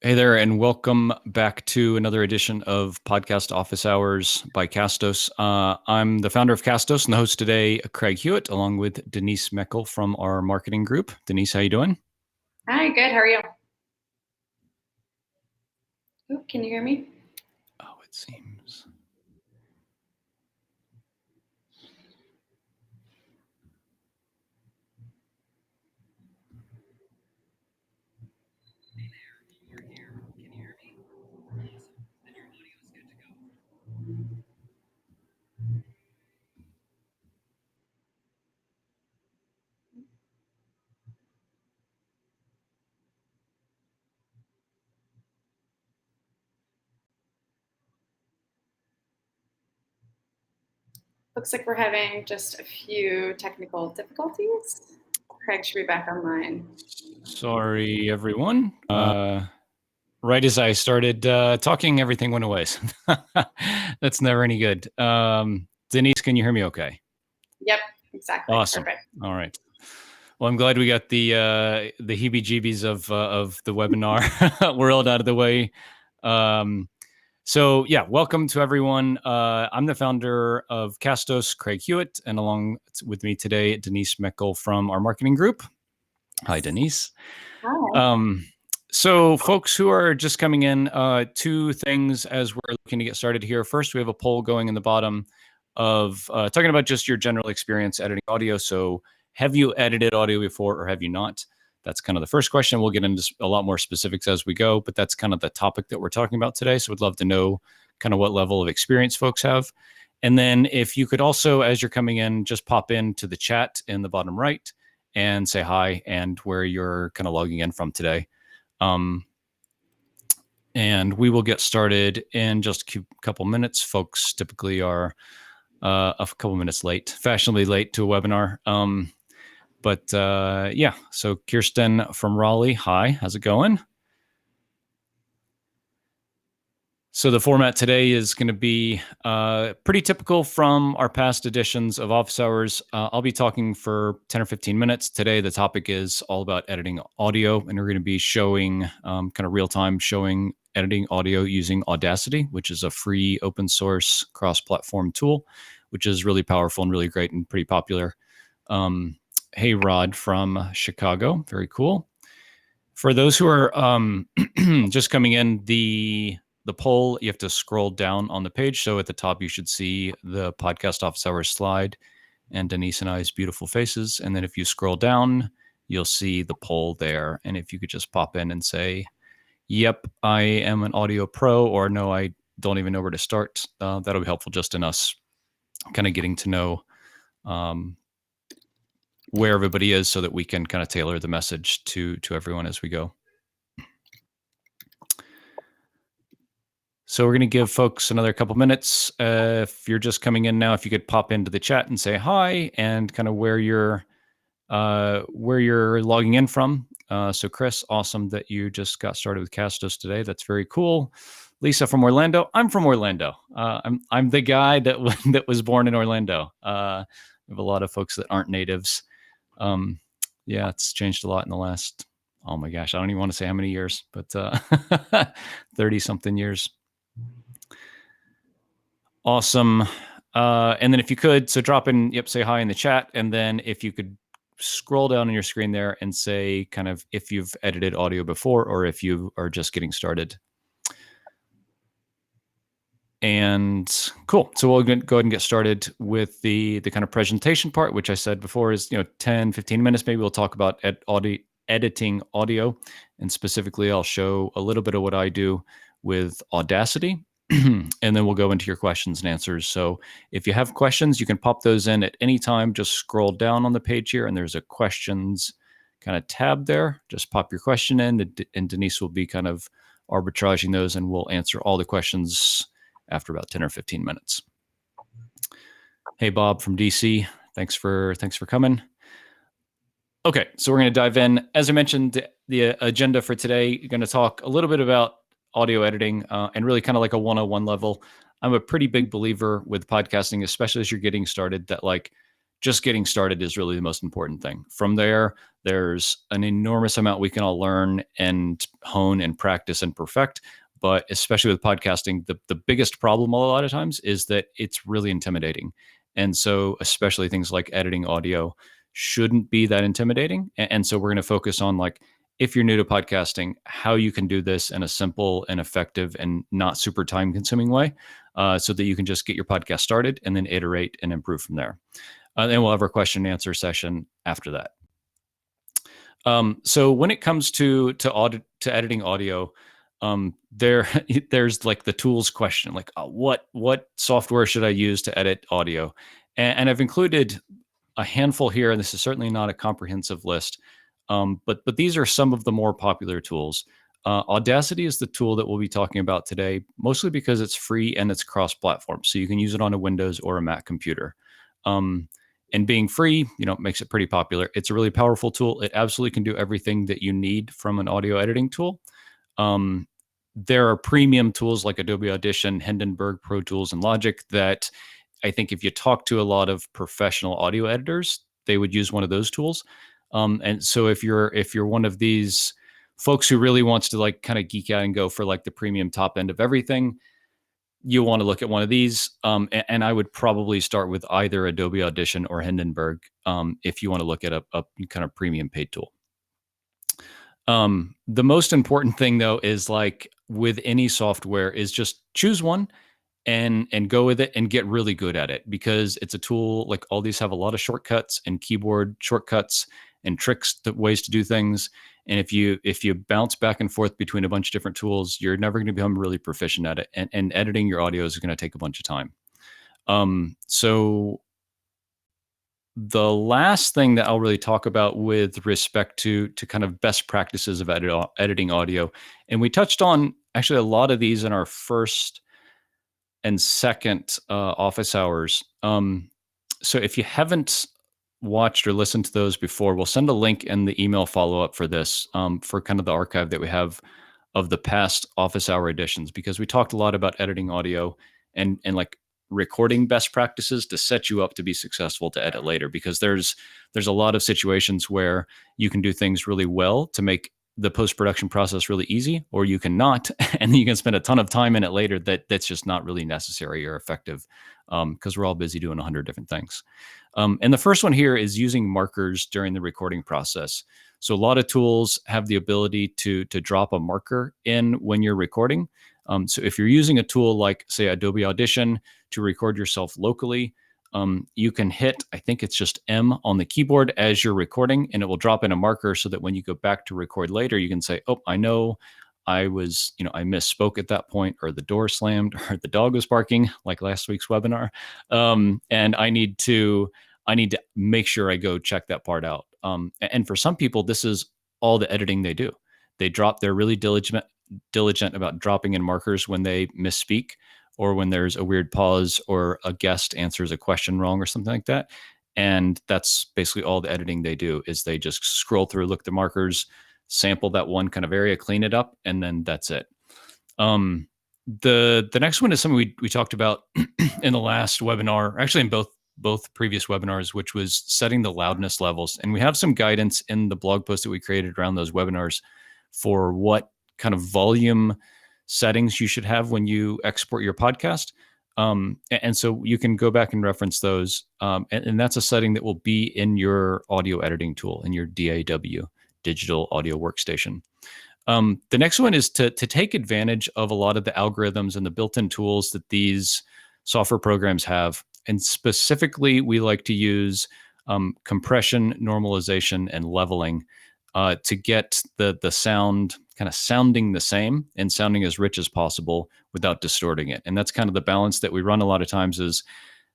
Hey there, and welcome back to another edition of Podcast Office Hours by Castos. I'm the founder of Castos and the host today, Craig Hewitt, along with Denise Meckel from our marketing group. Denise, how you doing? Hi, good. How are you? Ooh, can you hear me? Oh, it seems. Looks like we're having just a few technical difficulties. Craig should be back online. Sorry, everyone. Right as I started talking, everything went away. That's never any good. Denise, can you hear me okay? Yep, exactly. Awesome. Perfect. All right. Well, I'm glad we got the heebie-jeebies of the webinar world out of the way. So yeah, welcome to everyone. I'm the founder of Castos, Craig Hewitt, and along with me today, Denise Meckel from our marketing group. Hi, Denise. Hi. So folks who are just coming in, two things as we're looking to get started here. First, we have a poll going in the bottom of talking about just your general experience editing audio. So have you edited audio before or have you not? That's kind of the first question. We'll get into a lot more specifics as we go, but that's kind of the topic that we're talking about today. So we'd love to know kind of what level of experience folks have. And then if you could also, as you're coming in, just pop into the chat in the bottom right and say hi and where you're kind of logging in from today. And we will get started in just a couple minutes. Folks typically are a couple minutes late, fashionably late to a webinar. Yeah, so Kirsten from Raleigh, hi, how's it going? So the format today is going to be pretty typical from our past editions of Office Hours. I'll be talking for 10 or 15 minutes. Today, the topic is all about editing audio, and we're going to be showing kind of real-time showing editing audio using Audacity, which is a free open source cross-platform tool, which is really powerful and really great and pretty popular. Hey, Rod from Chicago. Very cool. For those who are just coming in, the poll, you have to scroll down on the page. So at the top, you should see the Podcast Office Hours slide and Denise and I's beautiful faces. And then if you scroll down, you'll see the poll there. And if you could just pop in and say, yep, I am an audio pro, or no, I don't even know where to start, that'll be helpful just in us kind of getting to know where everybody is so that we can kind of tailor the message to everyone as we go. So we're going to give folks another couple minutes. If you're just coming in now, if you could pop into the chat and say hi and kind of where you're logging in from. So Chris, awesome that you just got started with Castos today. That's very cool. Lisa from Orlando. I'm from Orlando. I'm the guy that that was born in Orlando. We have a lot of folks that aren't natives. Yeah, it's changed a lot in the last, oh my gosh, I don't even want to say how many years, but 30 something years. Awesome. And then if you could, so drop in, say hi in the chat. And then if you could scroll down on your screen there and say kind of if you've edited audio before or if you are just getting started. And cool. So we'll go ahead and get started with the kind of presentation part, which I said before is, 10, 15 minutes. Maybe we'll talk about editing audio. And specifically, I'll show a little bit of what I do with Audacity. And then we'll go into your questions and answers. So if you have questions, you can pop those in at any time. Just scroll down on the page here, and there's a questions kind of tab there. Just pop your question in, and Denise will be kind of arbitraging those, and we'll answer all the questions after about 10 or 15 minutes. Hey, Bob from DC. Thanks for coming. Okay, so we're going to dive in. As I mentioned, the agenda for today, we're going to talk a little bit about audio editing and really kind of like a 101 level. I'm a pretty big believer with podcasting, especially as you're getting started, that like just getting started is really the most important thing. From there, there's an enormous amount we can all learn and hone and practice and perfect. But especially with podcasting, the biggest problem a lot of times is that it's really intimidating. And so, especially things like editing audio shouldn't be that intimidating. And so, we're going to focus on like, if you're new to podcasting, how you can do this in a simple and effective and not super time consuming way, so that you can just get your podcast started and then iterate and improve from there. And we'll have our question and answer session after that. So when it comes to editing audio, there's like the tools question, like what software should I use to edit audio, and I've included a handful here, and this is certainly not a comprehensive list, but these are some of the more popular tools. Audacity is the tool that we'll be talking about today, mostly because it's free and it's cross-platform, so you can use it on a Windows or a Mac computer. Um, and being free, makes it pretty popular. It's a really powerful tool. It absolutely can do everything that you need from an audio editing tool. Um, there are premium tools like Adobe Audition, Hindenburg, Pro Tools, and Logic that I think if you talk to a lot of professional audio editors, they would use one of those tools. And so if you're one of these folks who really wants to like kind of geek out and go for like the premium top end of everything, you want to look at one of these. And I would probably start with either Adobe Audition or Hindenburg, if you want to look at a kind of premium paid tool. The most important thing though is like with any software is just choose one and go with it and get really good at it, because it's a tool. Like all these have a lot of shortcuts and keyboard shortcuts and tricks, ways to do things. And if you bounce back and forth between a bunch of different tools, you're never going to become really proficient at it. And editing your audio is going to take a bunch of time. So the last thing that I'll really talk about with respect to kind of best practices of editing audio, and we touched on actually a lot of these in our first and second office hours. So if you haven't watched or listened to those before, we'll send a link in the email follow up for this, for kind of the archive that we have of the past office hour editions, because we talked a lot about editing audio and like recording best practices to set you up to be successful to edit later, because there's a lot of situations where you can do things really well to make the post-production process really easy, or you can not, and then you can spend a ton of time in it later that's just not really necessary or effective, because we're all busy doing 100 different things. And the first one here is using markers during the recording process. So a lot of tools have the ability to drop a marker in when you're recording. So if you're using a tool like, say, Adobe Audition to record yourself locally, you can hit, I think it's just M on the keyboard as you're recording, and it will drop in a marker so that when you go back to record later, you can say, oh, I know I misspoke at that point, or the door slammed, or the dog was barking, like last week's webinar. And I need to make sure I go check that part out. And for some people, this is all the editing they do. They're really diligent about dropping in markers when they misspeak, or when there's a weird pause, or a guest answers a question wrong or something like that. And that's basically all the editing they do, is they just scroll through, look at the markers, sample that one kind of area, clean it up, and then that's it. The next one is something we talked about in the last webinar, actually in both previous webinars, which was setting the loudness levels. And we have some guidance in the blog post that we created around those webinars for what kind of volume settings you should have when you export your podcast. And so you can go back and reference those. And that's a setting that will be in your audio editing tool, in your DAW, Digital Audio Workstation. The next one is to take advantage of a lot of the algorithms and the built-in tools that these software programs have. And specifically, we like to use compression, normalization, and leveling to get the sound kind of sounding the same and sounding as rich as possible without distorting it. And that's kind of the balance that we run a lot of times, is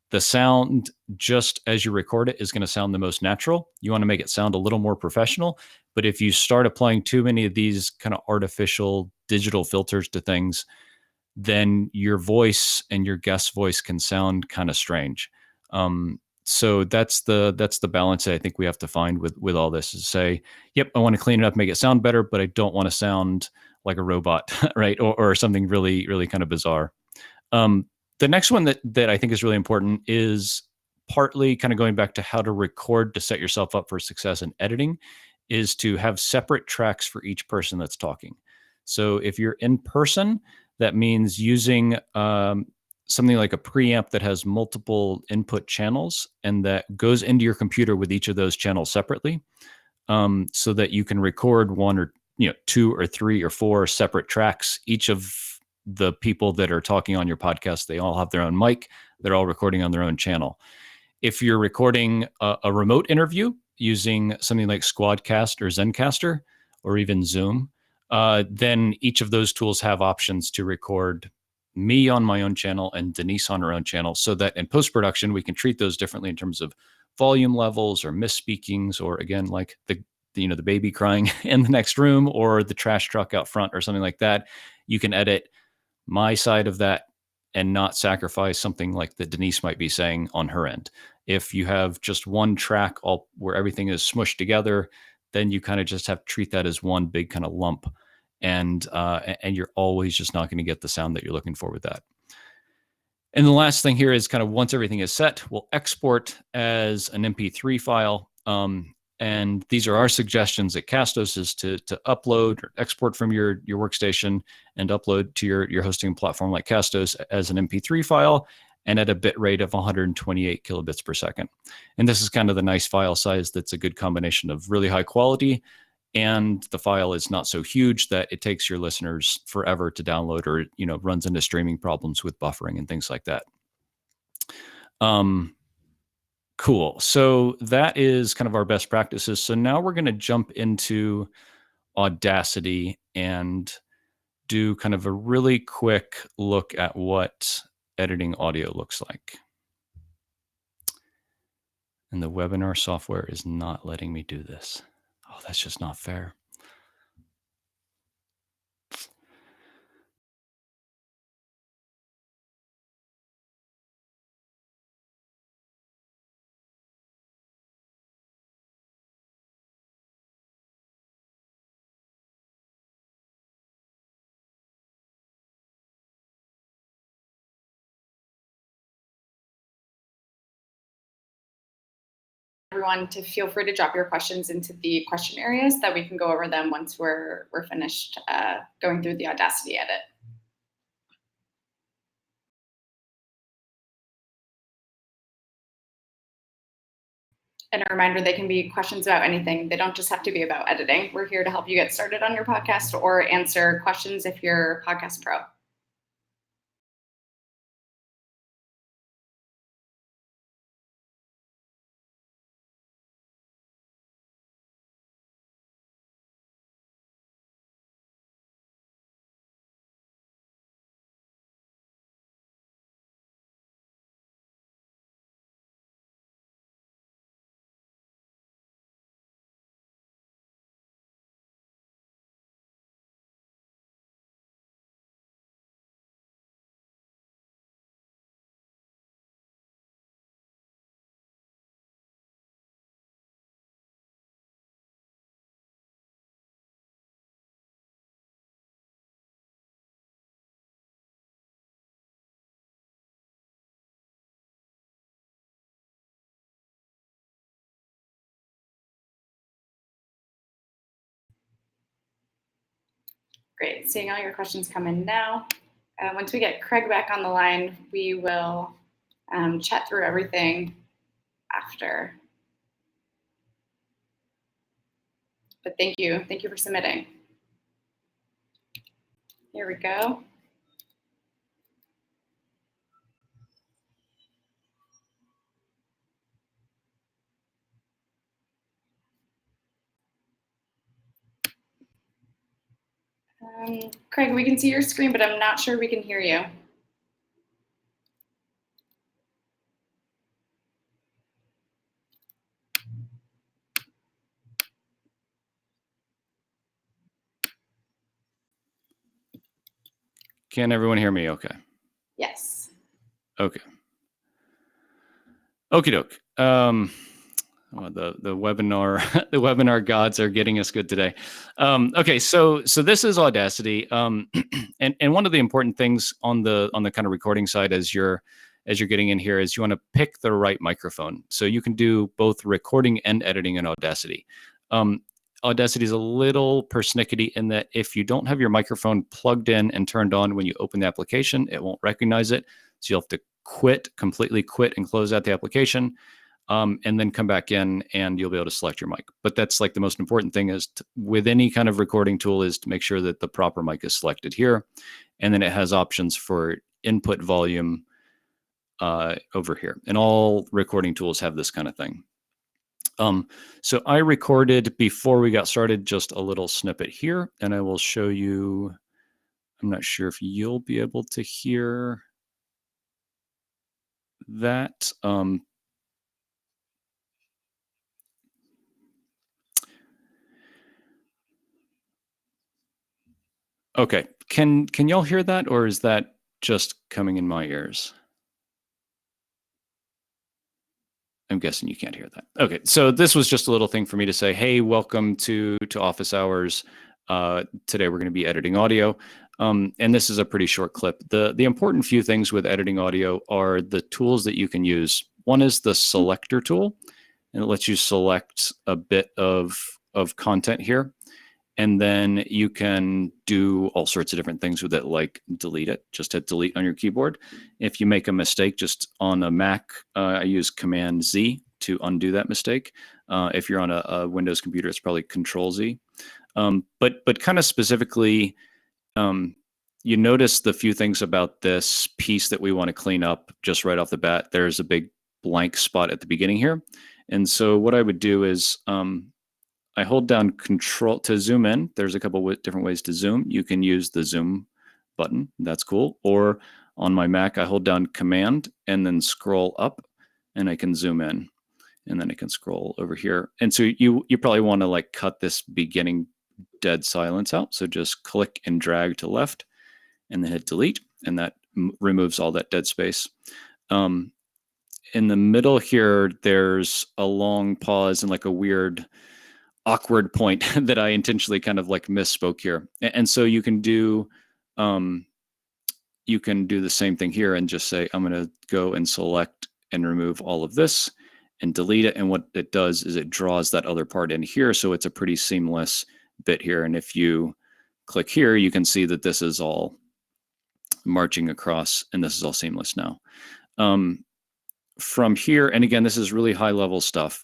the sound, just as you record it, is going to sound the most natural. You want to make it sound a little more professional. But if you start applying too many of these kind of artificial digital filters to things, then your voice and your guest voice can sound kind of strange. So that's the balance that I think we have to find with all this, is say, yep, I want to clean it up, make it sound better, but I don't want to sound like a robot, right? Or something really, really kind of bizarre. The next one that I think is really important is partly kind of going back to how to record to set yourself up for success in editing is to have separate tracks for each person that's talking. So if you're in person, that means using something like a preamp that has multiple input channels and that goes into your computer with each of those channels separately, so that you can record one or two or three or four separate tracks. Each of the people that are talking on your podcast, they all have their own mic. They're all recording on their own channel. If you're recording a remote interview using something like Squadcast or Zencaster or even Zoom, then each of those tools have options to record me on my own channel and Denise on her own channel, so that in post-production, we can treat those differently in terms of volume levels or misspeakings, or again, like the baby crying in the next room or the trash truck out front or something like that. You can edit my side of that and not sacrifice something like that Denise might be saying on her end. If you have just one track where everything is smushed together, then you kind of just have to treat that as one big kind of lump, and you're always just not going to get the sound that you're looking for with that. And the last thing here is kind of once everything is set, we'll export as an MP3 file. And these are our suggestions at Castos, is to upload or export from your workstation and upload to your hosting platform like Castos as an MP3 file and at a bit rate of 128 kilobits per second. And this is kind of the nice file size that's a good combination of really high quality, and the file is not so huge that it takes your listeners forever to download, or runs into streaming problems with buffering and things like that. Cool. So that is kind of our best practices. So now we're going to jump into Audacity and do kind of a really quick look at what editing audio looks like. And the webinar software is not letting me do this. Oh, that's just not fair. Everyone to feel free to drop your questions into the question areas that we can go over them once we're finished going through the Audacity edit. And a reminder, they can be questions about anything. They don't just have to be about editing. We're here to help you get started on your podcast or answer questions if you're Podcast Pro. Great, seeing all your questions come in now. Once we get Craig back on the line, we will chat through everything after. But thank you for submitting. Here we go. Craig, we can see your screen, but I'm not sure we can hear you. Can everyone hear me okay? Yes. Okay. Okie doke. The webinar the webinar gods are getting us good today. Okay, so this is Audacity, and one of the important things on the kind of recording side as you're as you're getting in here is you want to pick the right microphone. So you can do both recording and editing in Audacity. Audacity is a little persnickety in that if you don't have your microphone plugged in and turned on when you open the application, it won't recognize it. So you'll have to completely quit and close out the application, and then come back in and you'll be able to select your mic. But that's like the most important thing is with any kind of recording tool is to make sure that the proper mic is selected here. And then it has options for input volume over here. And all recording tools have this kind of thing. So I recorded before we got started just a little snippet here, and I will show you. I'm not sure if you'll be able to hear that. Okay, can y'all hear that, or is that just coming in my ears? I'm guessing you can't hear that. Okay, so this was just a little thing for me to say, hey, welcome to Office Hours. Today we're going to be editing audio, and this is a pretty short clip. The important few things with editing audio are the tools that you can use. One is the selector tool, and it lets you select a bit of content here. And then you can do all sorts of different things with it, like delete it. Just hit delete on your keyboard. If you make a mistake, just on a Mac, I use Command Z to undo that mistake. If you're on a Windows computer, it's probably Control Z. But kind of specifically, you notice the few things about this piece that we want to clean up just right off the bat. There's a big blank spot at the beginning here. And so what I would do is I hold down Control to zoom in. There's a couple of different ways to zoom. You can use the zoom button. That's cool. Or on my Mac, I hold down Command and then scroll up, and I can zoom in, and then I can scroll over here. And so you probably want to like cut this beginning dead silence out. So just click and drag to left, and then hit delete, and that removes all that dead space. In the middle here, there's a long pause and like a weird awkward point that I intentionally kind of like misspoke here. And so you can do the same thing here and just say, I'm going to go and select and remove all of this and delete it. And what it does is it draws that other part in here. So it's a pretty seamless bit here. And if you click here, you can see that this is all marching across and this is all seamless now. From here, and again, this is really high level stuff.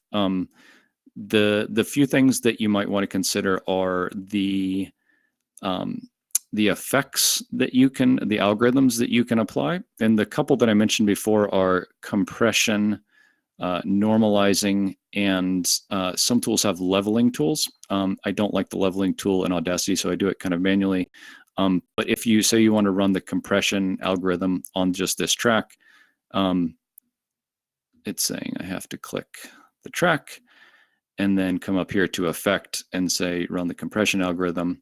The few things that you might want to consider are the effects that you can, the algorithms that you can apply. And the couple that I mentioned before are compression, normalizing, and some tools have leveling tools. I don't like the leveling tool in Audacity, so I do it kind of manually. But if you say you want to run the compression algorithm on just this track, it's saying I have to click the track and then come up here to effect and say run the compression algorithm,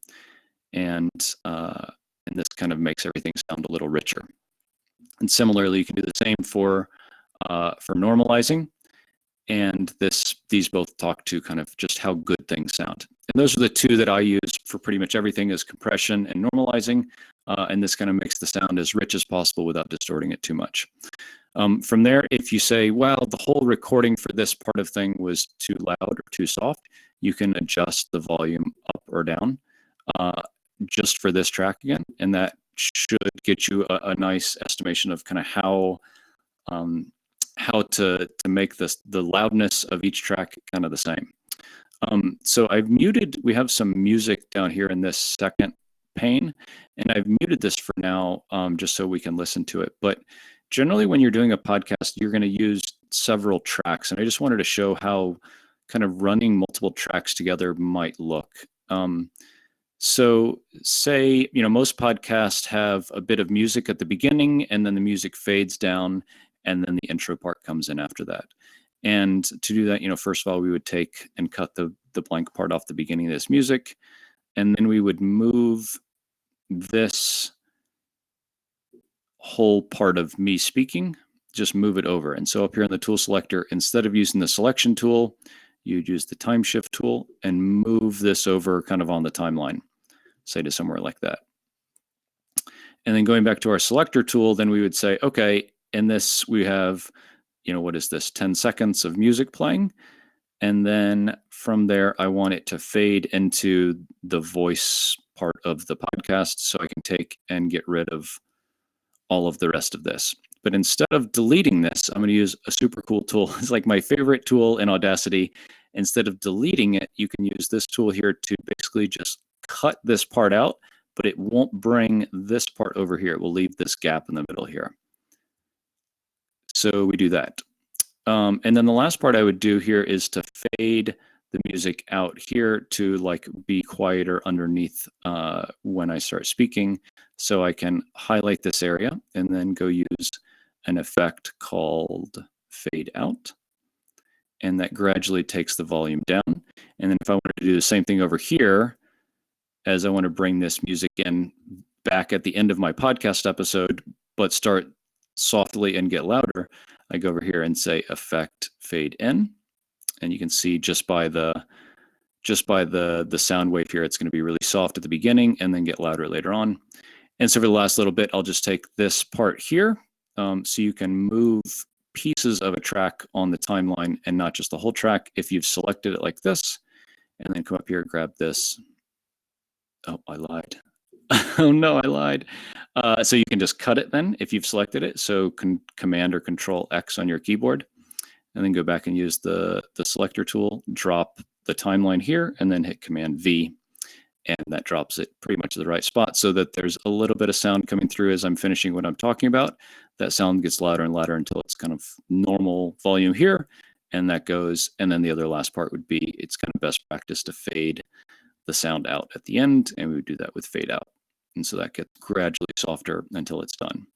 and this kind of makes everything sound a little richer. And similarly, you can do the same for normalizing, and these both talk to kind of just how good things sound. And those are the two that I use for pretty much everything, is compression and normalizing, and this kind of makes the sound as rich as possible without distorting it too much. From there, if you say, well, the whole recording for this part of thing was too loud or too soft, you can adjust the volume up or down just for this track again. And that should get you a nice estimation of kind of how to make the loudness of each track kind of the same. So I've muted, we have some music down here in this second pane, and I've muted this for now just so we can listen to it. But generally, when you're doing a podcast, you're going to use several tracks. And I just wanted to show how kind of running multiple tracks together might look. So say, most podcasts have a bit of music at the beginning, and then the music fades down, and then the intro part comes in after that. And to do that, first of all, we would take and cut the blank part off the beginning of this music, and then we would move this whole part of me speaking, just move it over. And so up here in the tool selector, instead of using the selection tool, you'd use the time shift tool and move this over kind of on the timeline, say to somewhere like that. And then going back to our selector tool, then we would say, okay, in this, we have, what is this, 10 seconds of music playing. And then from there, I want it to fade into the voice part of the podcast so I can take and get rid of all of the rest of this. But instead of deleting this, I'm going to use a super cool tool. It's like my favorite tool in Audacity. Instead of deleting it, you can use this tool here to basically just cut this part out, but it won't bring this part over here. It will leave this gap in the middle here. So we do that. And then the last part I would do here is to fade the music out here to like be quieter underneath when I start speaking. So I can highlight this area and then go use an effect called fade out. And that gradually takes the volume down. And then if I wanted to do the same thing over here, as I want to bring this music in back at the end of my podcast episode, but start softly and get louder, I go over here and say effect fade in. And you can see just by the sound wave here, it's going to be really soft at the beginning and then get louder later on. And so for the last little bit, I'll just take this part here. So you can move pieces of a track on the timeline and not just the whole track if you've selected it like this, and then come up here, grab this. Oh, I lied. Oh no, I lied. So you can just cut it then if you've selected it. So Command or Control X on your keyboard, and then go back and use the selector tool, drop the timeline here, and then hit Command V. And that drops it pretty much to the right spot so that there's a little bit of sound coming through as I'm finishing what I'm talking about. That sound gets louder and louder until it's kind of normal volume here. And that goes, and then the other last part would be, it's kind of best practice to fade the sound out at the end, and we would do that with fade out. And so that gets gradually softer until it's done.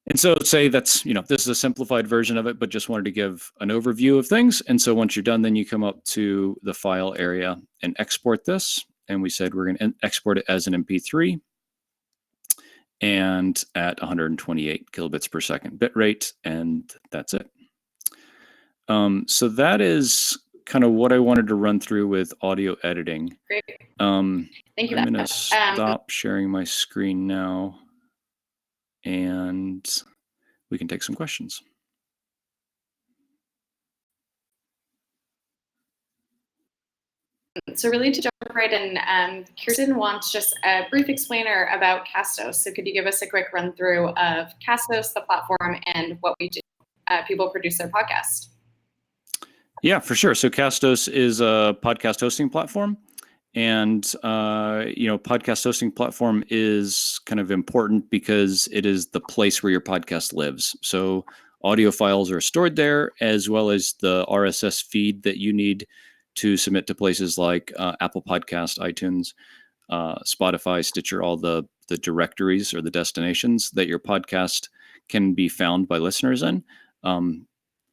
And so say that's, this is a simplified version of it, but just wanted to give an overview of things. And so once you're done, then you come up to the file area and export this. And we said we're going to export it as an MP3 and at 128 kilobits per second bit rate. And that's it. So that is kind of what I wanted to run through with audio editing. Great. Thank you. I'm going to stop sharing my screen now, and we can take some questions. So really to jump right in, Kirsten wants just a brief explainer about Castos. So could you give us a quick run through of Castos, the platform, and what we do? People produce their podcast. Yeah, for sure. So Castos is a podcast hosting platform. And, podcast hosting platform is kind of important because it is the place where your podcast lives. So audio files are stored there, as well as the RSS feed that you need to submit to places like Apple Podcast, iTunes, Spotify, Stitcher, all the directories or the destinations that your podcast can be found by listeners in.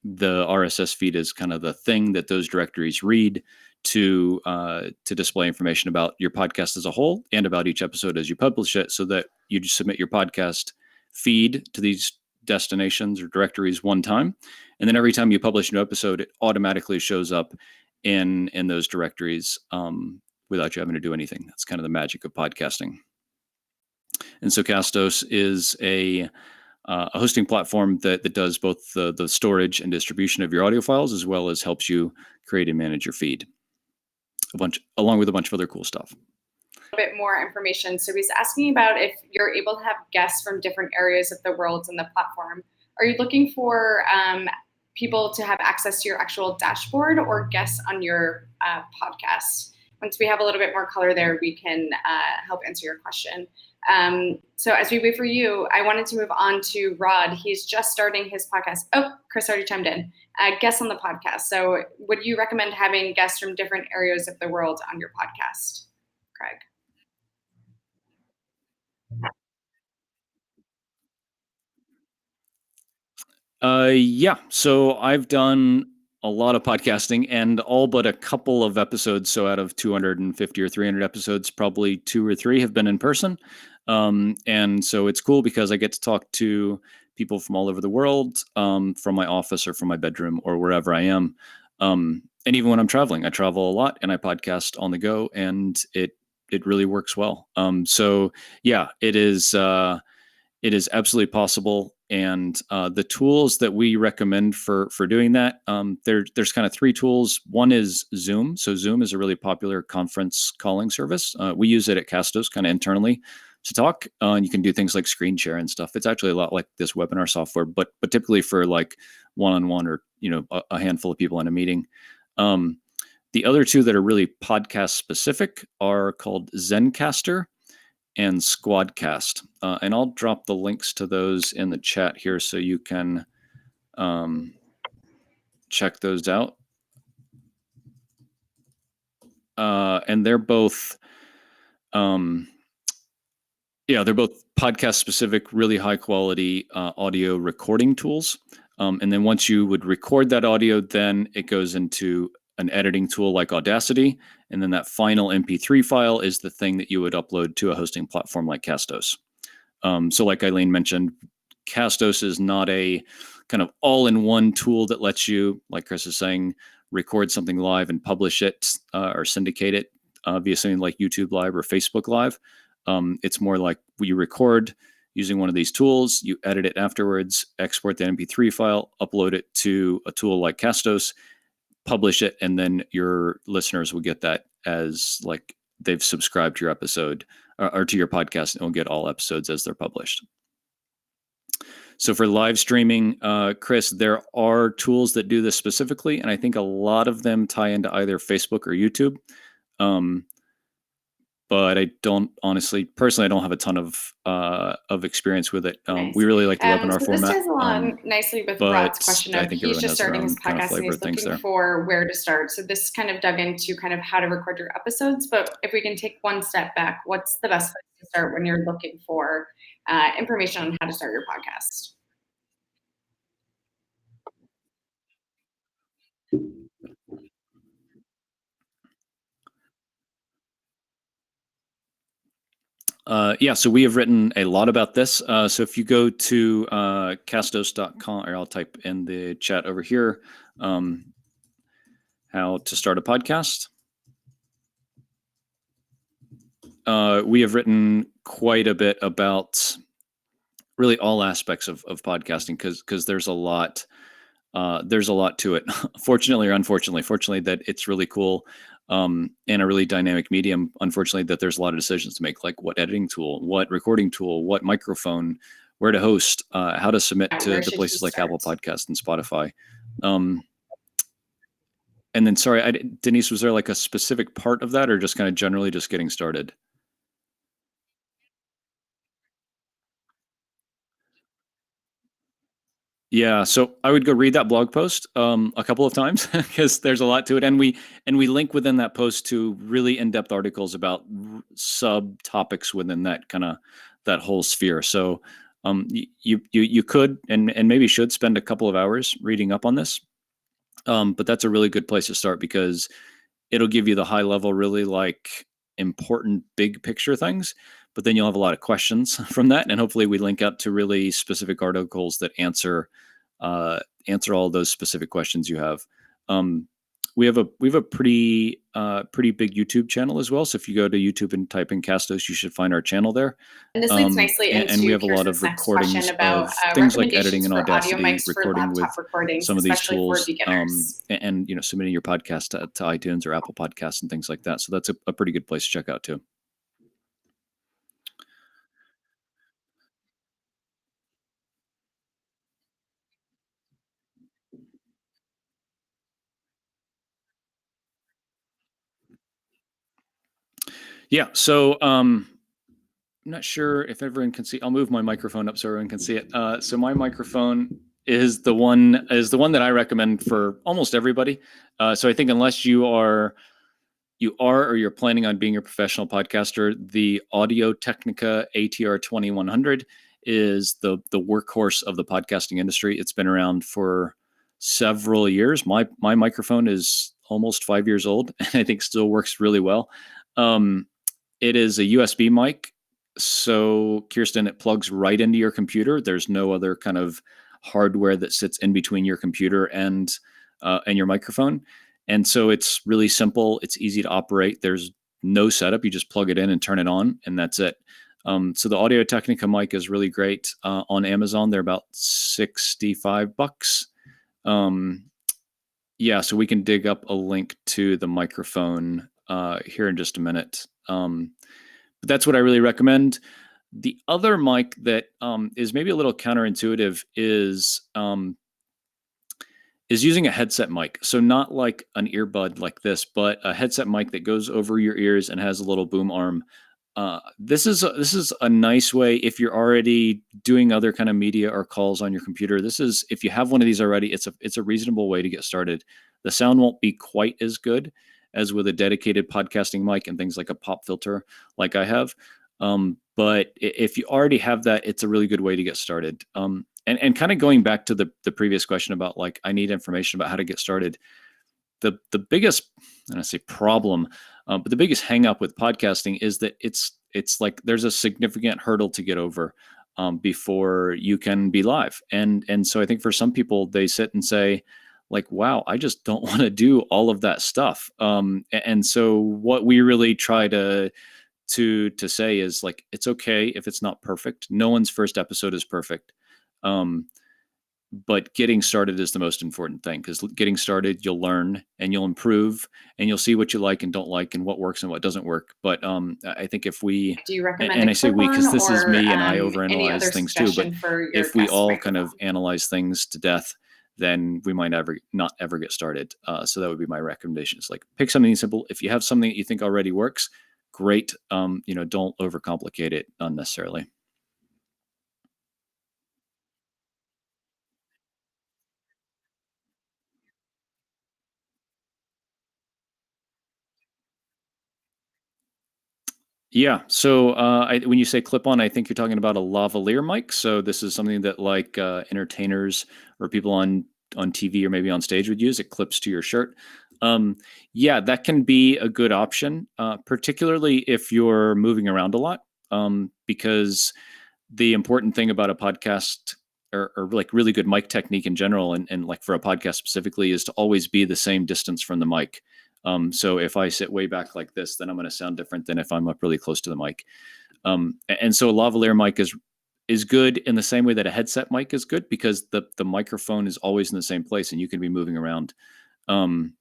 The RSS feed is kind of the thing that those directories read to display information about your podcast as a whole and about each episode as you publish it, so that you just submit your podcast feed to these destinations or directories one time. And then every time you publish a new episode, it automatically shows up in those directories without you having to do anything. That's kind of the magic of podcasting. And so Castos is a hosting platform that does both the storage and distribution of your audio files, as well as helps you create and manage your feed, along with a bunch of other cool stuff. A bit more information. So he's asking about if you're able to have guests from different areas of the world in the platform. Are you looking for people to have access to your actual dashboard or guests on your podcast? Once we have a little bit more color there, we can help answer your question. So as we wait for you, I wanted to move on to Rod. He's just starting his podcast. Oh, Chris already chimed in. Guests on the podcast. So would you recommend having guests from different areas of the world on your podcast, Craig? Yeah. So I've done a lot of podcasting, and all but a couple of episodes. So out of 250 or 300 episodes, probably 2 or 3 have been in person. And so it's cool because I get to talk to people from all over the world, from my office or from my bedroom or wherever I am. And even when I'm traveling, I travel a lot and I podcast on the go, and it really works well. So yeah, it is absolutely possible. And the tools that we recommend for doing that, there's kind of three tools. One is Zoom. So Zoom is a really popular conference calling service. We use it at Castos kind of internally to talk. And you can do things like screen share and stuff. It's actually a lot like this webinar software, but typically for like one-on-one or a handful of people in a meeting. The other two that are really podcast specific are called Zencaster and Squadcast. And I'll drop the links to those in the chat here so you can check those out. And they're both, they're both podcast specific, really high quality audio recording tools. And then once you would record that audio, then it goes into an editing tool like Audacity. And then that final MP3 file is the thing that you would upload to a hosting platform like Castos. So like Eileen mentioned, Castos is not a kind of all-in-one tool that lets you, like Chris is saying, record something live and publish it or syndicate it via something like YouTube Live or Facebook Live. It's more like you record using one of these tools, you edit it afterwards, export the MP3 file, upload it to a tool like Castos, publish it, and then your listeners will get that as like they've subscribed to your episode or to your podcast, and will get all episodes as they're published. So for live streaming, Chris, there are tools that do this specifically, and I think a lot of them tie into either Facebook or YouTube. But I don't personally, I don't have a ton of experience with it. Nice. We really like the webinar So format. this ties along nicely with Brad's question I of think he's everyone just has their starting his own kind of podcast and flavor he's of things looking there. for where to start. So this kind of dug into kind of how to record your episodes. But if we can take one step back, what's the best place to start when you're looking for information on how to start your podcast? So we have written a lot about this. So if you go to castos.com, or I'll type in the chat over here, how to start a podcast. We have written quite a bit about really all aspects of podcasting because there's a lot. There's a lot to it. Fortunately or unfortunately, that it's really cool and a really dynamic medium. Unfortunately, that there's a lot of decisions to make, like what editing tool, what recording tool, what microphone, where to host, how to submit to the places like Apple Podcasts and Spotify. And then, sorry, Denise, was there like a specific part of that, or just kind of generally just getting started? Yeah, so I would go read that blog post a couple of times because there's a lot to it, and we link within that post to really in-depth articles about subtopics within that kind of that whole sphere. So you could and maybe should spend a couple of hours reading up on this, but that's a really good place to start because it'll give you the high level, really like important big picture things. But then you'll have a lot of questions from that, and hopefully we link up to really specific articles that answer all those specific questions you have. We have a pretty big YouTube channel as well. So if you go to YouTube and type in Castos, you should find our channel there. And this leads nicely into and we have a lot of next recordings question about of things like recommendations editing and for audio Audacity, mics for recording with laptop recordings, some of these especially tools, for beginners. and submitting your podcast to iTunes or Apple Podcasts and things like that. So that's a pretty good place to check out too. Yeah. So I'm not sure if everyone can see. I'll move my microphone up so everyone can see it. So my microphone is the one that I recommend for almost everybody. So I think unless you are or you're planning on being a professional podcaster, the Audio Technica ATR 2100 is the workhorse of the podcasting industry. It's been around for several years. My microphone is almost 5 years old, and I think still works really well. It is a USB mic. So, Kirsten, it plugs right into your computer. There's no other kind of hardware that sits in between your computer and your microphone. And so it's really simple. It's easy to operate. There's no setup. You just plug it in and turn it on, and that's it. So the Audio Technica mic is really great on Amazon. They're about $65. Yeah, so we can dig up a link to the microphone here in just a minute. But that's what I really recommend. The other mic that is maybe a little counterintuitive is using a headset mic. So not like an earbud like this, but a headset mic that goes over your ears and has a little boom arm. This is a nice way if you're already doing other kind of media or calls on your computer. This is if you have one of these already, it's a reasonable way to get started. The sound won't be quite as good as with a dedicated podcasting mic and things like a pop filter like I have. But if you already have that, it's a really good way to get started. And kind of going back to the previous question about like I need information about how to get started. The biggest, and I say problem, but the biggest hang up with podcasting is that it's like there's a significant hurdle to get over before you can be live. And so I think for some people they sit and say like, wow, I just don't want to do all of that stuff. And so what we really try to say is like it's okay if it's not perfect. No one's first episode is perfect. Um, but getting started is the most important thing because getting started you'll learn and you'll improve and you'll see what you like and don't like and what works and what doesn't work. But I think if we, Do you recommend and a I say we clip-on because this is or me and I any overanalyze other things too, but suggestion for your if we guest all kind of microphone? analyze things to death, then we might ever not ever get started. So that would be my recommendation. It's like pick something simple. If you have something that you think already works, great. Don't overcomplicate it unnecessarily. Yeah. So when you say clip on, I think you're talking about a lavalier mic. So this is something that like entertainers or people on TV or maybe on stage would use. It clips to your shirt. Um, yeah, that can be a good option, particularly if you're moving around a lot, because the important thing about a podcast or like really good mic technique in general and like for a podcast specifically is to always be the same distance from the mic. So if I sit way back like this, then I'm going to sound different than if I'm up really close to the mic. And so a lavalier mic is good in the same way that a headset mic is good because the microphone is always in the same place and you can be moving around. Um,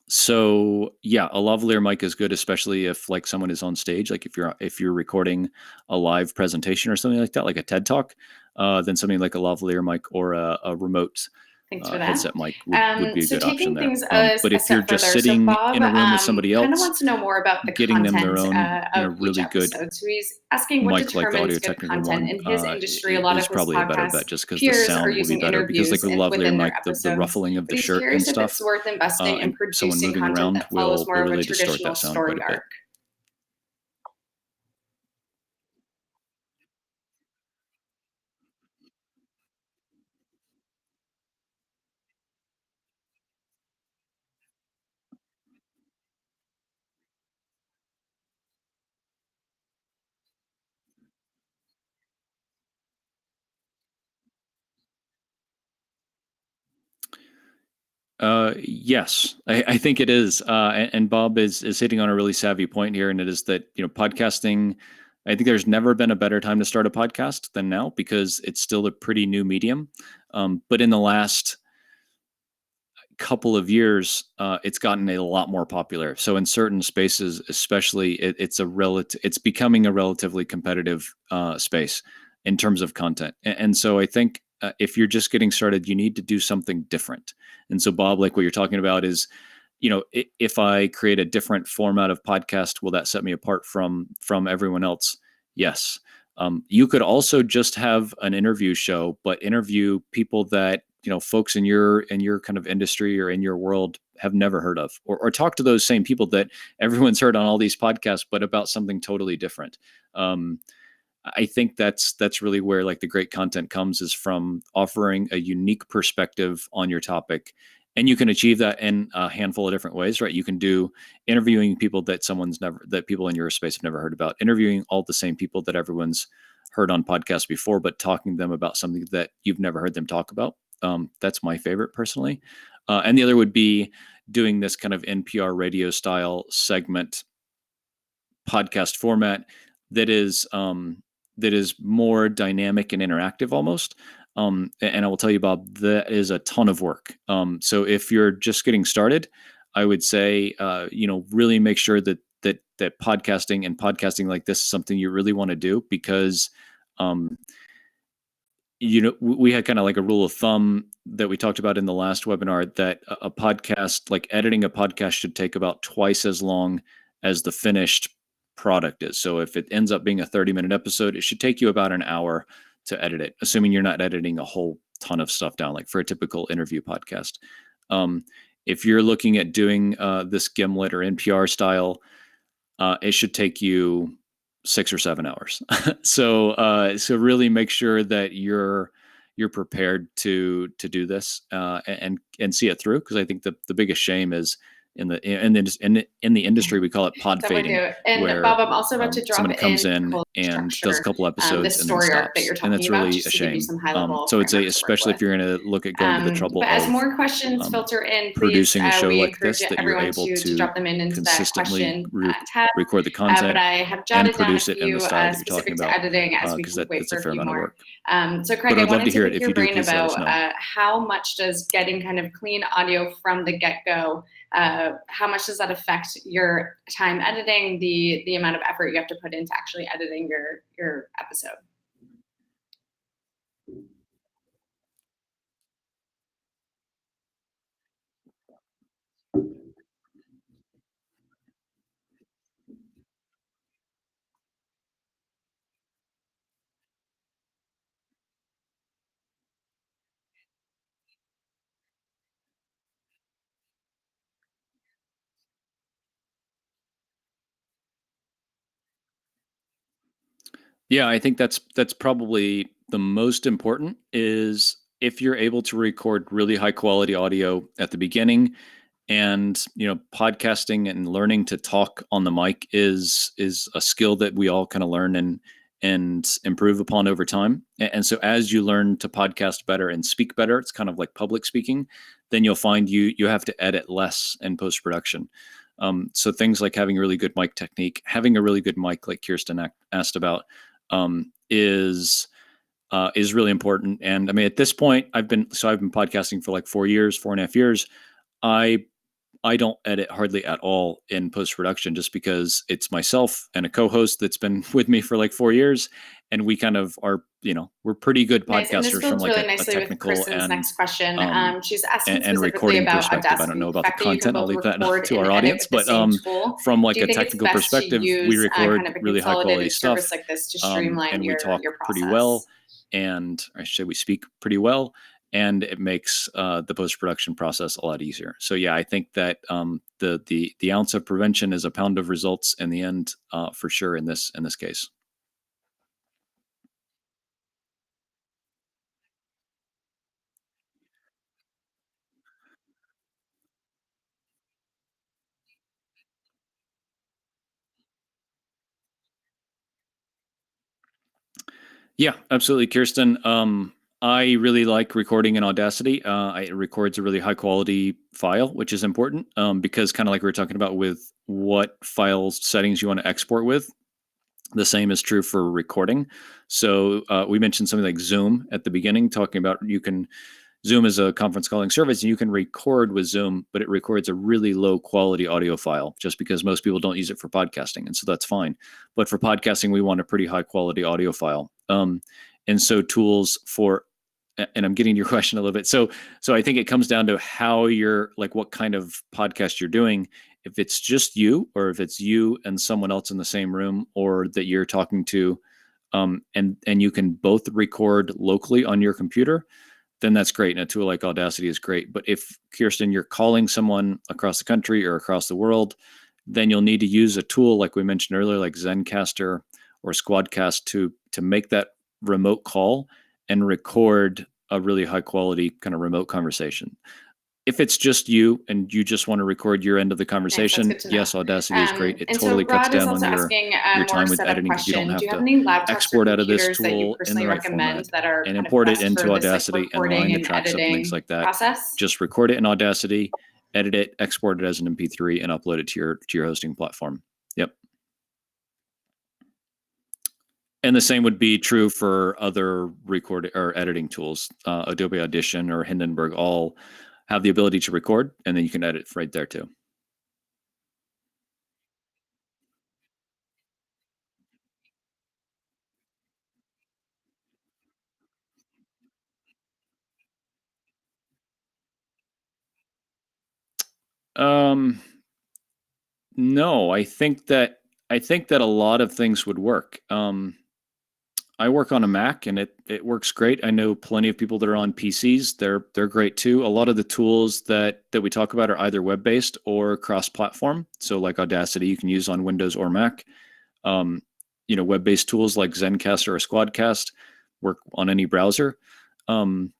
so yeah, a lavalier mic is good, especially if like someone is on stage, like if you're recording a live presentation or something like that, like a TED talk, then something like a lavalier mic or a remote Thanks for that. headset mic would be a So good option taking there. things But a if you're step just further, so sitting Bob in a room with somebody kind of else, wants to know more about the getting them their content own, of each really good episode. So he's asking what mic like the determines Audio good Technica content one in his industry. A lot of is his probably a better podcast bet just because the peers are sound will be using better because like interviews with a lavalier within their mic, the episodes, ruffling of but the he's shirt and curious if it's stuff, worth investing in and someone producing moving content around that follows will more of a really distort traditional that sound quite story a bit. arc. Yes, I think it is, and Bob is hitting on a really savvy point here, and it is that podcasting. I think there's never been a better time to start a podcast than now because it's still a pretty new medium. But in the last couple of years, it's gotten a lot more popular. So in certain spaces, especially, it's becoming a relatively competitive space in terms of content. And so I think if you're just getting started, you need to do something different. And so Bob, like what you're talking about is, if I create a different format of podcast, will that set me apart from everyone else? Yes. You could also just have an interview show, but interview people that folks in your kind of industry or in your world have never heard of, or talk to those same people that everyone's heard on all these podcasts, but about something totally different. Um, I think that's really where like the great content comes is from offering a unique perspective on your topic. And you can achieve that in a handful of different ways, right? You can do interviewing people that people in your space have never heard about, interviewing all the same people that everyone's heard on podcasts before, but talking to them about something that you've never heard them talk about. That's my favorite personally. And the other would be doing this kind of NPR radio style segment podcast format, that is more dynamic and interactive almost. And I will tell you, Bob, that is a ton of work. So if you're just getting started, I would say, really make sure that podcasting like this is something you really want to do, because um, we had kind of like a rule of thumb that we talked about in the last webinar, that a podcast, like editing a podcast, should take about twice as long as the finished product is. So if it ends up being a 30-minute episode, it should take you about an hour to edit it, assuming you're not editing a whole ton of stuff down, like for a typical interview podcast. Um, if you're looking at doing this Gimlet or NPR style, it should take you 6 or 7 hours. So really make sure that you're prepared to do this, and see it through, because I think the biggest shame is in the industry, we call it pod Definitely fading, do. And Bob, where I'm also about to drop someone comes in in called and does a structure, couple episodes this and then story arc that stops, you're and talking that's about, really just a to give you shame. some high level So I'd say, framework to work especially if with. you're going to look at going to the trouble But as of more questions filter in, please, producing a show we like encourage this, that you're everyone able to to drop them in into that consistently question tab. record the But content I have and jotted down a produce it in the few style that you're talking specific to about, editing as we because can wait that's a for a fair few amount of more. work. So Craig, But I I'd love wanted to to hear it. pick If your you do, brain please let us about know. how much does getting kind of clean audio from the get-go, how much does that affect your time editing, the amount of effort you have to put into actually editing your episode? Yeah, I think that's probably the most important, is if you're able to record really high quality audio at the beginning. And podcasting and learning to talk on the mic is a skill that we all kind of learn and improve upon over time. And so as you learn to podcast better and speak better, it's kind of like public speaking, then you'll find you have to edit less in post production. So things like having a really good mic technique, having a really good mic, like Kirsten asked about, is really important. And I mean, at this point, I've been podcasting for like 4 years, 4.5 years. I I don't edit hardly at all in post production, just because it's myself and a co-host that's been with me for like 4 years, and we kind of are, we're pretty good Nice. And this podcasters from builds like really a nicely with technical Kristen's next question. She's asking and specifically recording about perspective. I don't Audacity, know the about the fact that you can content. I'll both leave that record to and our edit audience. with the But same tool. from Do like you a think it's technical best to perspective, we use kind record of a really high quality consolidated service stuff, like this to streamline and we talk your pretty process? well, and I should say we speak pretty well, and it makes the post production process a lot easier. So yeah, I think that the ounce of prevention is a pound of results in the end, for sure in this case. Yeah, absolutely, Kirsten. I really like recording in Audacity. It records a really high quality file, which is important, because kind of like we were talking about with what files settings you want to export with. The same is true for recording. So we mentioned something like Zoom at the beginning, talking about Zoom is a conference calling service, and you can record with Zoom, but it records a really low quality audio file, just because most people don't use it for podcasting. And so that's fine. But for podcasting, we want a pretty high quality audio file. And so tools for, and I'm getting to your question a little bit. So I think it comes down to how you're, like, what kind of podcast you're doing. If it's just you, or if it's you and someone else in the same room, or that you're talking to, and you can both record locally on your computer, then that's great. And a tool like Audacity is great. But if, Kirsten, you're calling someone across the country or across the world, then you'll need to use a tool like we mentioned earlier, like Zencaster or Squadcast, to make that remote call and record a really high quality kind of remote conversation. If it's just you and you just want to record your end of the Nice, that's conversation, good to know. yes, Audacity is great. It And so totally cuts Rod is down on also your asking a more time with setup editing, because you don't question. Do have you have to any laptops or export out of this computers that you tool in the personally right recommend format that are and kind of import it best into for this like Audacity and line recording the and tracks up and things editing like that. process? Just record it in Audacity, edit it, export it as an MP3, and upload it to your hosting platform. Yep. And the same would be true for other recording or editing tools. Adobe Audition or Hindenburg all have the ability to record, and then you can edit right there too. Um, no, I think that a lot of things would work. I work on a Mac and it works great. I know plenty of people that are on PCs. They're great too. A lot of the tools that we talk about are either web based or cross platform. So like Audacity, you can use on Windows or Mac. Um, web based tools like Zencaster or Squadcast work on any browser. Um,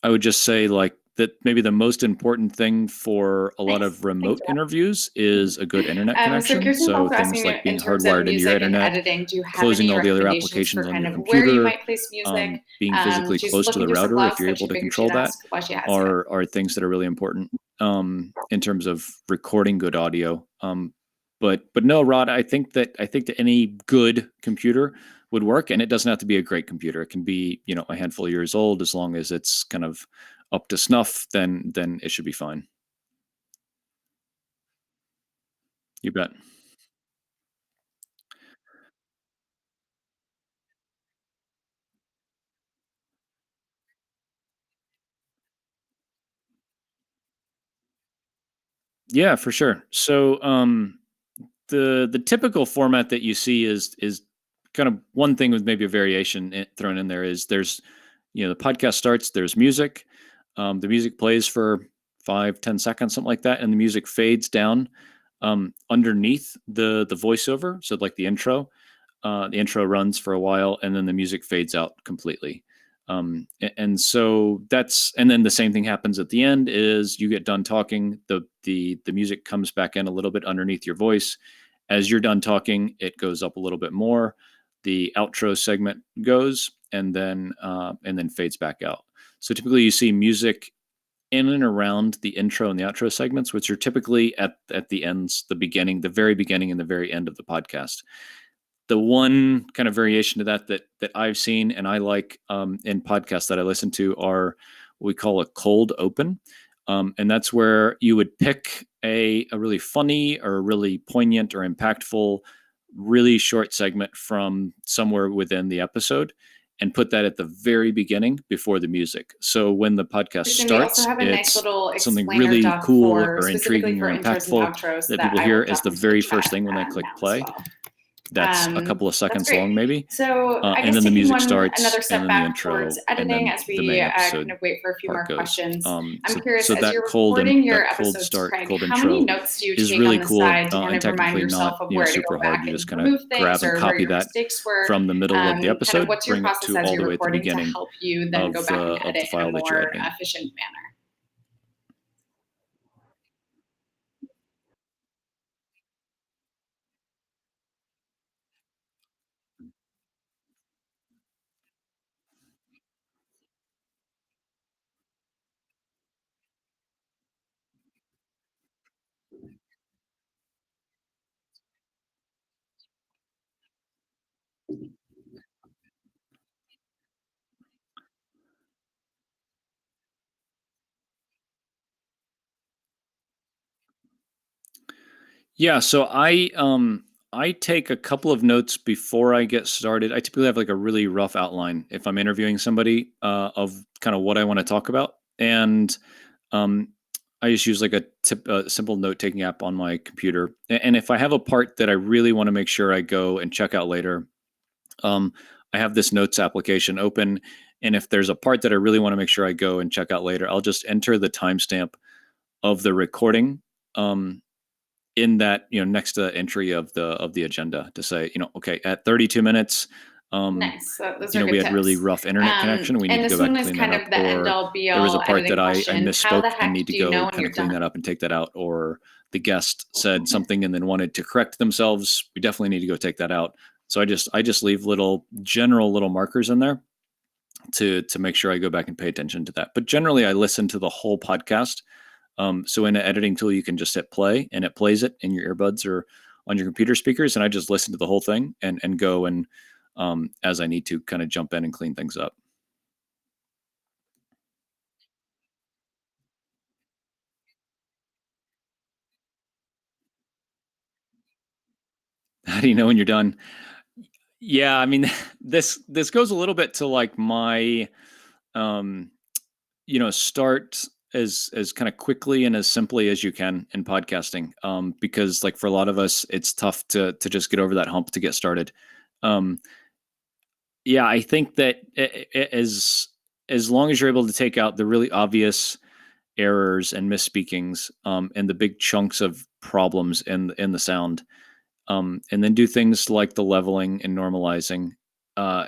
I would just say like that maybe the most important thing for a lot Nice. of Thank remote you. interviews is a good internet So connection. Kirsten's So also things asking like in being terms of hardwired into your music and internet, editing, do you have closing any all the other recommendations applications for on your kind of where you computer, might place music? being physically She's close to looking the through some router if blogs you're that able she to figured control she'd that ask while she has you. are things that are really important in terms of recording good audio. But no, Rod, I think that any good computer would work, and it doesn't have to be a great computer. It can be a handful of years old as long as it's kind of up to snuff. Then it should be fine. You bet. Yeah, for sure. So the typical format that you see is kind of one thing with maybe a variation thrown in there is there's the podcast starts, there's music, the music plays for 5-10 seconds, something like that, and the music fades down underneath the voiceover, so like the intro runs for a while and then the music fades out completely. And so and then the same thing happens at the end is you get done talking, the music comes back in a little bit underneath your voice. As you're done talking, it goes up a little bit more. The outro segment goes and then fades back out. So typically you see music in and around the intro and the outro segments, which are typically at the ends, the very beginning and the very end of the podcast. The one kind of variation to that I've seen and I like in podcasts that I listen to are what we call a cold open, and that's where you would pick a really funny or really poignant or impactful, really short segment from somewhere within the episode and put that at the very beginning before the music. So when the podcast Kristen, we also starts, have a nice it's little something explainer really duck cool for or specifically intriguing for or intros and impactful outros that that people I will hear as drop the into the very first chat thing when they click now as play. well. That's a couple of That's seconds great. long, maybe. So I And guess then the taking music one starts, another and step then the back towards intro, and editing then as the we main kind episode of wait for a few part more goes. questions. I'm So, curious, so as that you're recording your that cold episodes, start, Craig, cold how many intro notes do you is take on really the cool, side to kind and of remind technically yourself not of where to go super hard back to and just kind of remove grab things and or where copy your that mistakes were? from the middle of the Kind of episode, what's your bring it process to as all you're the way at the recording to beginning help you then go back and of the edit in a file that you're more editing. efficient manner? Yeah, so I take a couple of notes before I get started. I typically have like a really rough outline if I'm interviewing somebody of kind of what I want to talk about, and um, I just use like a simple note taking app on my computer. And if I have a part that I really want to make sure I go and check out later, um, I have this notes application open. And if there's a part that I really want to make sure I go and check out later, I'll just enter the timestamp of the recording in that next to the entry of the agenda to say okay, at 32 minutes Nice. Those are we good had really tips. rough internet connection and we need And to go this back one and is clean that kind of up, the end or all be there was a all part that editing I question. How the misspoke and heck need to do you know go when kind you're of clean done? that up and take that out, or the guest said something and then wanted to correct themselves, we definitely need to go take that out. So I just leave little general little markers in there to make sure I go back and pay attention to that. But generally I listen to the whole podcast. So in an editing tool, you can just hit play and it plays it in your earbuds or on your computer speakers. And I just listen to the whole thing and go and as I need to kind of jump in and clean things up. How do you know when you're done? Yeah, I mean, this goes a little bit to like my um, start as kind of quickly and as simply as you can in podcasting, because like for a lot of us, it's tough to just get over that hump to get started. Um, yeah, I think that as long as you're able to take out the really obvious errors and misspeakings, and the big chunks of problems in the sound, and then do things like the leveling and normalizing. Uh,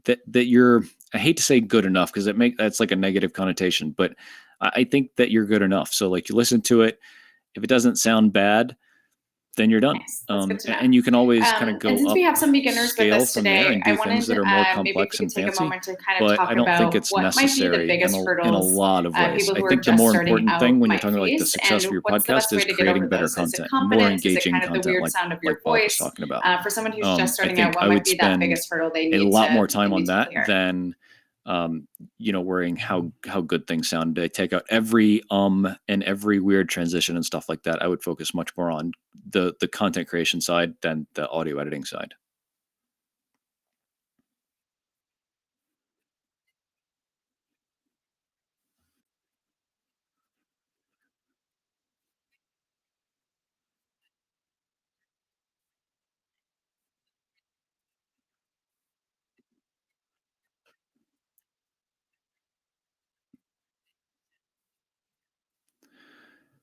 that you're, I hate to say good enough because that's like a negative connotation, but I think that you're good enough. So like you listen to it, if it doesn't sound bad, then you're done. Nice. That's good to know. And you can always kind of And go since we up have some beginners with scale us from there today, and I do things wanted that are more maybe if we complex could and take a fancy. moment to kind of But I talk don't think about it's what might be the necessary biggest in a hurdles lot of ways. people I who are think the just more starting important thing out when you're might talking about like the face. success And of your what's the podcast best is way to get over creating better those? Is it content, more confidence? Is it engaging kind of the content, weird sound of your like Bob was voice? talking about. For someone who's just I starting out, think what I might would be that spend biggest hurdle a lot more time they on need to that clear? than worrying how good things sound. I take out every and every weird transition and stuff like that. I would focus much more on the content creation side than the audio editing side.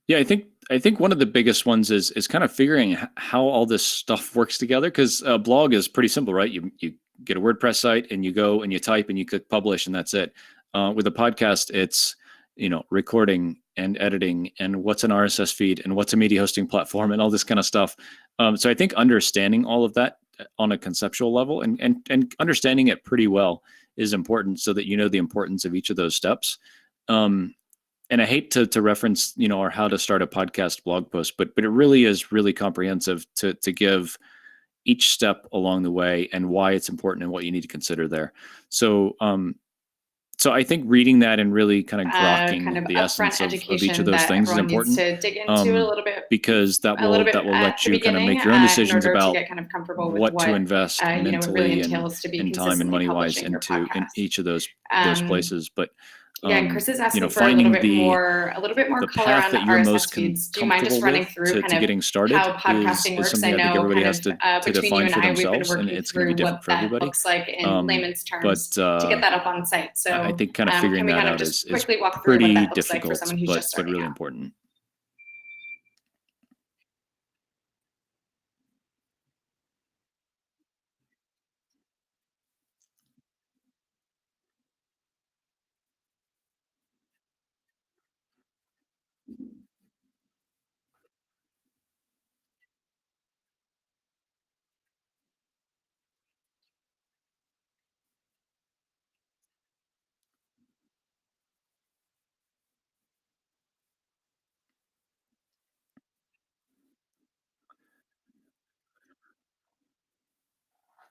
Yeah, I think one of the biggest ones is kind of figuring how all this stuff works together. Because a blog is pretty simple, right? You get a WordPress site and you go and you type and you click publish and that's it. With a podcast, it's recording and editing and what's an RSS feed and what's a media hosting platform and all this kind of stuff. So I think understanding all of that on a conceptual level and understanding it pretty well is important so that you know the importance of each of those steps. Um, and I hate to reference, or how to start a podcast blog post, but it really is really comprehensive to give each step along the way and why it's important and what you need to consider there. So so I think reading that and really kind of Kind grokking of the upfront essence of each of education those that things is everyone needs important. to dig into Because that a little will bit at let the you kind of beginning make your own in decisions order to about get kind of comfortable with what to what invest it really mentally entails to be and time and consistently money wise publishing your in podcast. each of those Um, places. But yeah, and Chris is asking for finding a little bit more the color path on that you're RSS most feeds. Do you mind just comfortable running with through kind to of getting started how podcasting is works? I something I think know everybody kind has of to between you define and for I, we've been themselves, and working it's going to be through different what for that everybody. looks like in layman's terms But to get that up on site. I So think kind of can figuring we that kind of out just is quickly walk through what pretty that looks like for difficult, someone who's just but starting really out? important.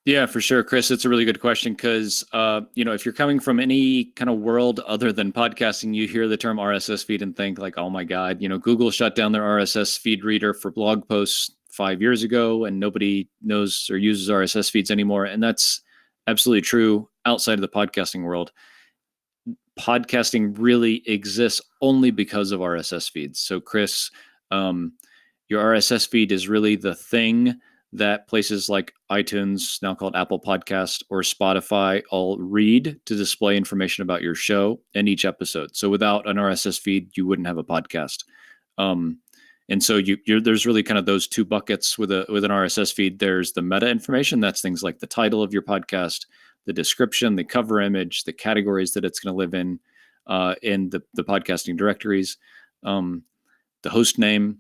Yeah, for sure, Chris. It's a really good question because, if you're coming from any kind of world other than podcasting, you hear the term RSS feed and think like, oh my God, Google shut down their RSS feed reader for blog posts 5 years ago and nobody knows or uses RSS feeds anymore. And that's absolutely true outside of the podcasting world. Podcasting really exists only because of RSS feeds. So, Chris, um, your RSS feed is really the thing that places like iTunes, now called Apple Podcast, or Spotify, all read to display information about your show and each episode. So, without an RSS feed, you wouldn't have a podcast. Um, and so there's really kind of those two buckets with an RSS feed. There's the meta information. That's things like the title of your podcast, the description, the cover image, the categories that it's going to live in the podcasting directories, the host name,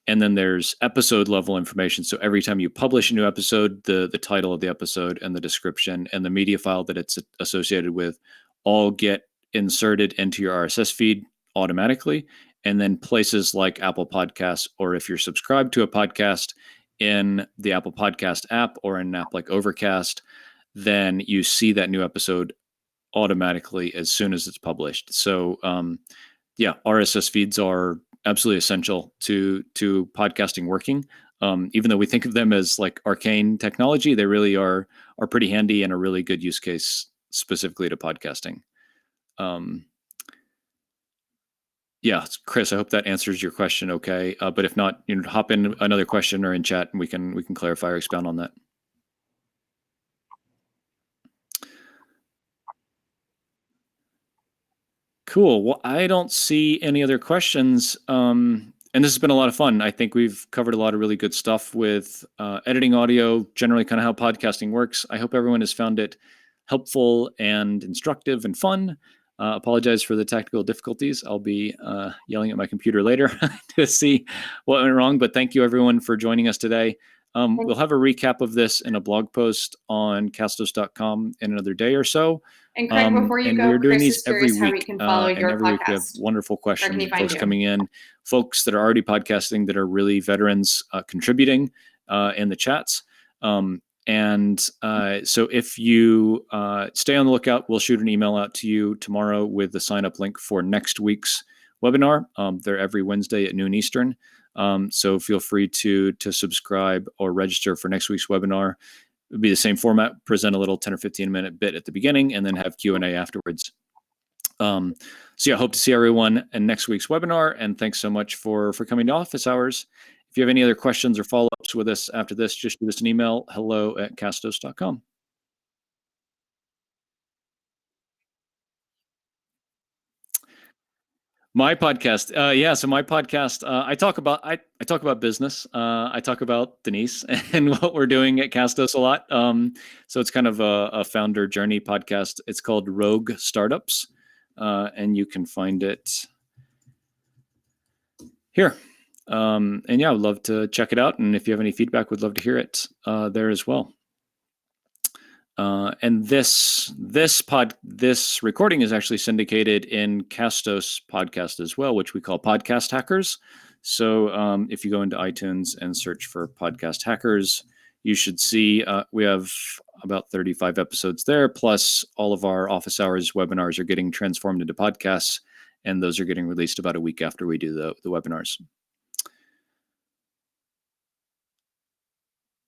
and then there's episode level information. So every time you publish a new episode, the title of the episode and the description and the media file that it's associated with all get inserted into your RSS feed automatically. And then places like Apple Podcasts, or if you're subscribed to a podcast in the Apple Podcast app or in an app like Overcast, then you see that new episode automatically as soon as it's published. So yeah, RSS feeds are absolutely essential to podcasting working. Even though we think of them as like arcane technology, they really are pretty handy and a really good use case specifically to podcasting. Yeah, Chris, I hope that answers your question. Okay, but if not, hop in another question or in chat, and we can clarify or expound on that. Cool. Well, I don't see any other questions. And this has been a lot of fun. I think we've covered a lot of really good stuff with editing audio, generally kind of how podcasting works. I hope everyone has found it helpful and instructive and fun. Apologize for the technical difficulties. I'll be yelling at my computer later to see what went wrong. But thank you, everyone, for joining us today. We'll have a recap of this in a blog post on castos.com in another day or so. And Craig, before you go, we're doing Chris these is every curious how we week, can follow and your every week we have podcast. wonderful Where can questions, he find folks you? coming in, folks that are already podcasting that are really veterans contributing in the chats. So if you stay on the lookout, we'll shoot an email out to you tomorrow with the sign up link for next week's webinar. They're every Wednesday at noon Eastern. So feel free to subscribe or register for next week's webinar. It would be the same format, present a little 10 or 15 minute bit at the beginning and then have Q&A afterwards. So yeah, hope to see everyone in next week's webinar, and thanks so much for coming to office hours. If you have any other questions or follow-ups with us after this, just shoot us an email, hello@castos.com. My podcast, so my podcast, I talk about business. I talk about Denise and what we're doing at Castos a lot. So it's kind of a founder journey podcast. It's called Rogue Startups, and you can find it here. And yeah, I would love to check it out. And if you have any feedback, would love to hear it there as well. And this recording is actually syndicated in Castos podcast as well, which we call Podcast Hackers. So if you go into iTunes and search for Podcast Hackers, you should see we have about 35 episodes there, plus all of our office hours webinars are getting transformed into podcasts, and those are getting released about a week after we do the webinars.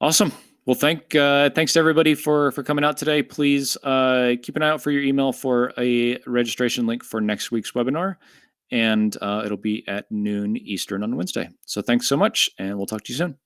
Awesome. Well, thanks to everybody for coming out today. Please keep an eye out for your email for a registration link for next week's webinar, and it'll be at noon Eastern on Wednesday. So thanks so much, and we'll talk to you soon.